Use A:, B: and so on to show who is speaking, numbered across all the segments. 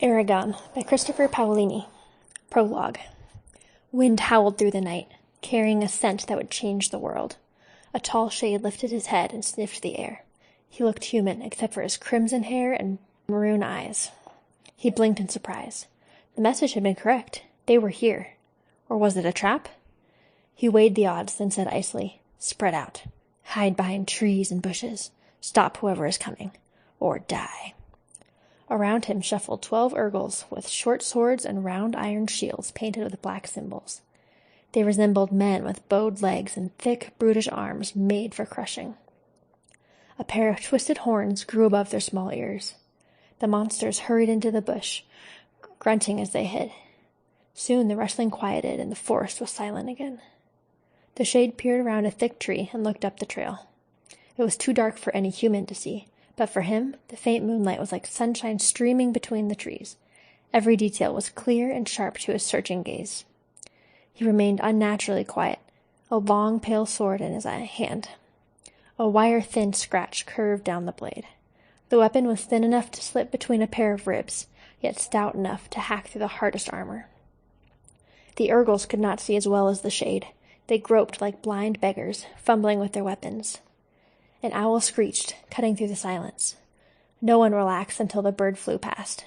A: Eragon by Christopher Paolini. Prologue. Wind howled through the night, carrying a scent that would change the world. A tall shade lifted his head and sniffed the air. He looked human, except for his crimson hair and maroon eyes. He blinked in surprise. The message had been correct. They were here. Or was it a trap? He weighed the odds, then said icily, "Spread out. Hide behind trees and bushes. Stop whoever is coming. Or die." Around him shuffled 12 Urgles with short swords and round iron shields painted with black symbols. They resembled men with bowed legs and thick, brutish arms made for crushing. A pair of twisted horns grew above their small ears. The monsters hurried into the bush, grunting as they hid. Soon the rustling quieted and the forest was silent again. The shade peered around a thick tree and looked up the trail. It was too dark for any human to see, but for him, the faint moonlight was like sunshine streaming between the trees. Every detail was clear and sharp to his searching gaze. He remained unnaturally quiet, a long, pale sword in his hand. A wire-thin scratch curved down the blade. The weapon was thin enough to slip between a pair of ribs, yet stout enough to hack through the hardest armor. The Urgles could not see as well as the shade. They groped like blind beggars, fumbling with their weapons. An owl screeched, cutting through the silence. No one relaxed until the bird flew past.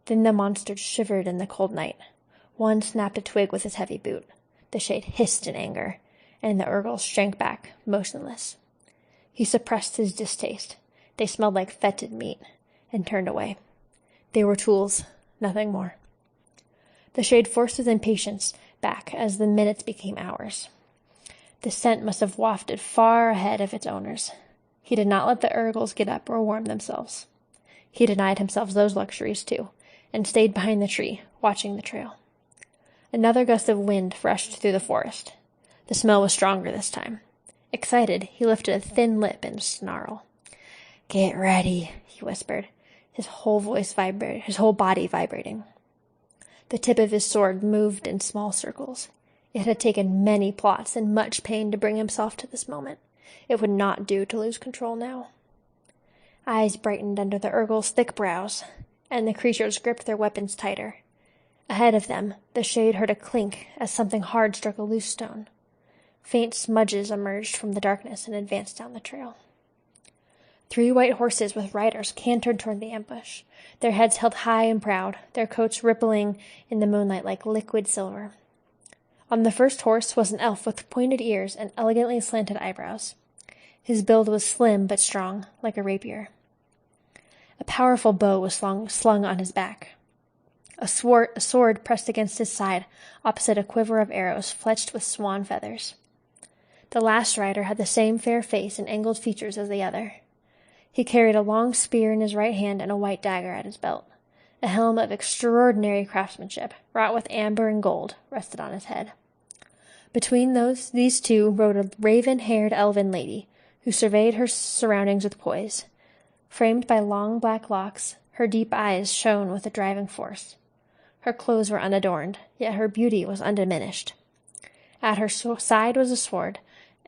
A: Then the monsters shivered in the cold night. One snapped a twig with his heavy boot. The shade hissed in anger, and the Urgles shrank back, motionless. He suppressed his distaste. They smelled like fetid meat, and turned away. They were tools, nothing more. The shade forced his impatience back as the minutes became hours. The scent must have wafted far ahead of its owners. He did not let the Urgles get up or warm themselves. He denied himself those luxuries, too, and stayed behind the tree, watching the trail. Another gust of wind rushed through the forest. The smell was stronger this time. Excited, he lifted a thin lip in a snarl. "Get ready," he whispered, his whole body vibrating. The tip of his sword moved in small circles. It had taken many plots and much pain to bring himself to this moment. It would not do to lose control now. Eyes brightened under the Urgles' thick brows, and the creatures gripped their weapons tighter. Ahead of them, the shade heard a clink as something hard struck a loose stone. Faint smudges emerged from the darkness and advanced down the trail. 3 white horses with riders cantered toward the ambush, their heads held high and proud, their coats rippling in the moonlight like liquid silver. On the first horse was an elf with pointed ears and elegantly slanted eyebrows. His build was slim but strong, like a rapier. A powerful bow was slung on his back. A sword pressed against his side, opposite a quiver of arrows fletched with swan feathers. The last rider had the same fair face and angled features as the other. He carried a long spear in his right hand and a white dagger at his belt. A helm of extraordinary craftsmanship, wrought with amber and gold, rested on his head. Between these two rode a raven-haired elven lady, who surveyed her surroundings with poise. Framed by long black locks, her deep eyes shone with a driving force. Her clothes were unadorned, yet her beauty was undiminished. At her side was a sword,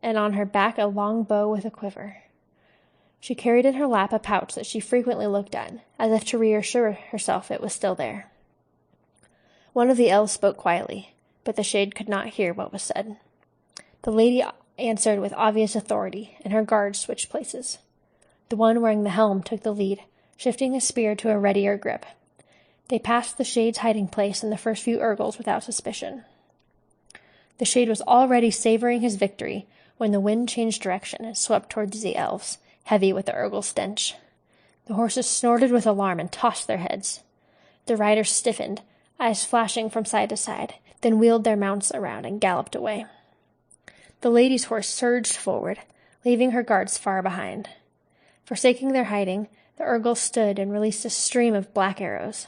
A: and on her back a long bow with a quiver. She carried in her lap a pouch that she frequently looked at, as if to reassure herself it was still there. One of the elves spoke quietly, but the shade could not hear what was said. The lady answered with obvious authority, and her guards switched places. The one wearing the helm took the lead, shifting his spear to a readier grip. They passed the shade's hiding place and the first few Urgles without suspicion. The shade was already savoring his victory when the wind changed direction and swept towards the elves, heavy with the Urgle stench. The horses snorted with alarm and tossed their heads. The riders stiffened, eyes flashing from side to side, then wheeled their mounts around and galloped away. The lady's horse surged forward, leaving her guards far behind. Forsaking their hiding, the Urgle stood and released a stream of black arrows.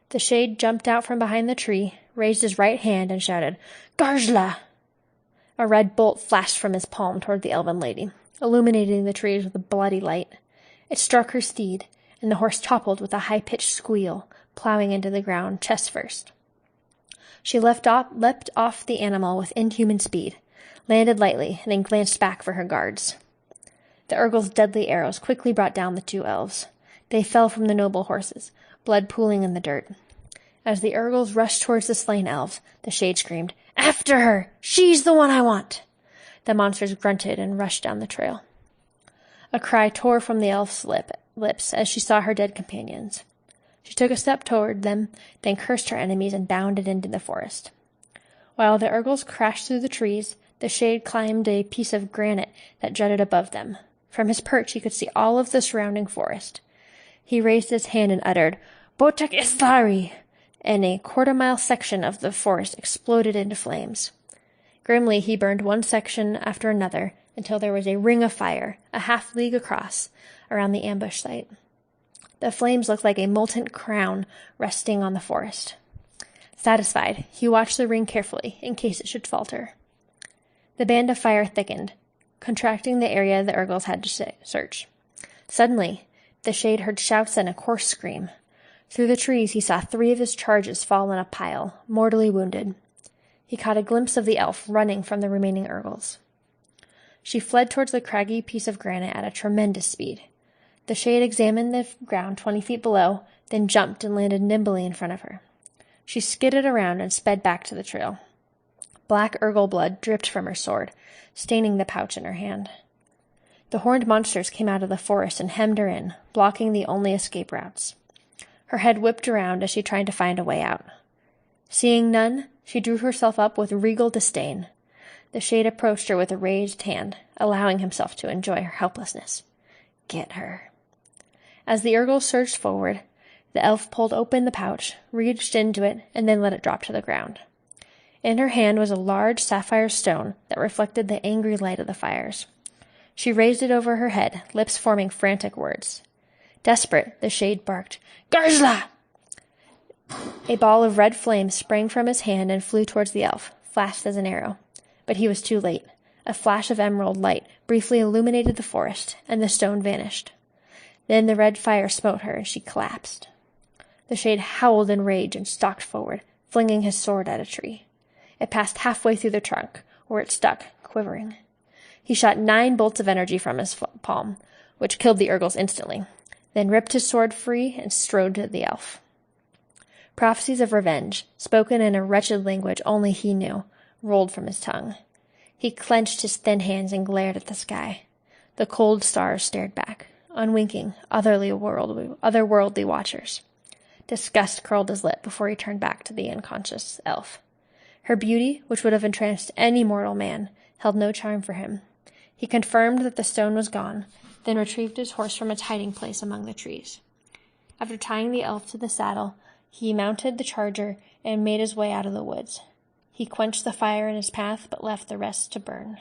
A: The shade jumped out from behind the tree, raised his right hand, and shouted, "Garjla!" A red bolt flashed from his palm toward the elven lady, illuminating the trees with a bloody light. It struck her steed, and the horse toppled with a high-pitched squeal, plowing into the ground chest first. She leapt off the animal with inhuman speed, landed lightly, and then glanced back for her guards. The Urgle's deadly arrows quickly brought down the 2 elves. They fell from the noble horses, blood pooling in the dirt. As the Urgles rushed towards the slain elves, the Shade screamed, "After her! She's the one I want!" The monsters grunted and rushed down the trail. A cry tore from the elf's lips as she saw her dead companions. She took a step toward them, then cursed her enemies and bounded into the forest. While the Urgles crashed through the trees, the Shade climbed a piece of granite that jutted above them. From his perch he could see all of the surrounding forest. He raised his hand and uttered, "Botek Istari!" and a quarter-mile section of the forest exploded into flames. Grimly he burned one section after another until there was a ring of fire, a half-league across, around the ambush site. The flames looked like a molten crown resting on the forest. Satisfied, he watched the ring carefully, in case it should falter. The band of fire thickened, contracting the area the Urgles had to search. Suddenly, the Shade heard shouts and a coarse scream. Through the trees he saw 3 of his charges fall in a pile, mortally wounded. He caught a glimpse of the elf running from the remaining Urgles. She fled towards the craggy piece of granite at a tremendous speed. The Shade examined the ground 20 feet below, then jumped and landed nimbly in front of her. She skidded around and sped back to the trail. Black Urgle blood dripped from her sword, staining the pouch in her hand. The horned monsters came out of the forest and hemmed her in, blocking the only escape routes. Her head whipped around as she tried to find a way out. Seeing none, she drew herself up with regal disdain. The Shade approached her with a raised hand, allowing himself to enjoy her helplessness. Get her. As the Urgle surged forward, the elf pulled open the pouch, reached into it, and then let it drop to the ground. In her hand was a large sapphire stone that reflected the angry light of the fires. She raised it over her head, lips forming frantic words. Desperate, the Shade barked, "Garzla!" A ball of red flame sprang from his hand and flew towards the elf, flashed as an arrow. But he was too late. A flash of emerald light briefly illuminated the forest, and the stone vanished. Then the red fire smote her, and she collapsed. The Shade howled in rage and stalked forward, flinging his sword at a tree. It passed halfway through the trunk, where it stuck, quivering. He shot 9 bolts of energy from his palm, which killed the Urgles instantly, then ripped his sword free and strode to the elf. Prophecies of revenge, spoken in a wretched language only he knew, rolled from his tongue. He clenched his thin hands and glared at the sky. The cold stars stared back, unwinking, otherworldly watchers. Disgust curled his lip before he turned back to the unconscious elf. Her beauty, which would have entranced any mortal man, held no charm for him. He confirmed that the stone was gone, then retrieved his horse from its hiding place among the trees. After tying the elf to the saddle, he mounted the charger and made his way out of the woods. He quenched the fire in his path, but left the rest to burn.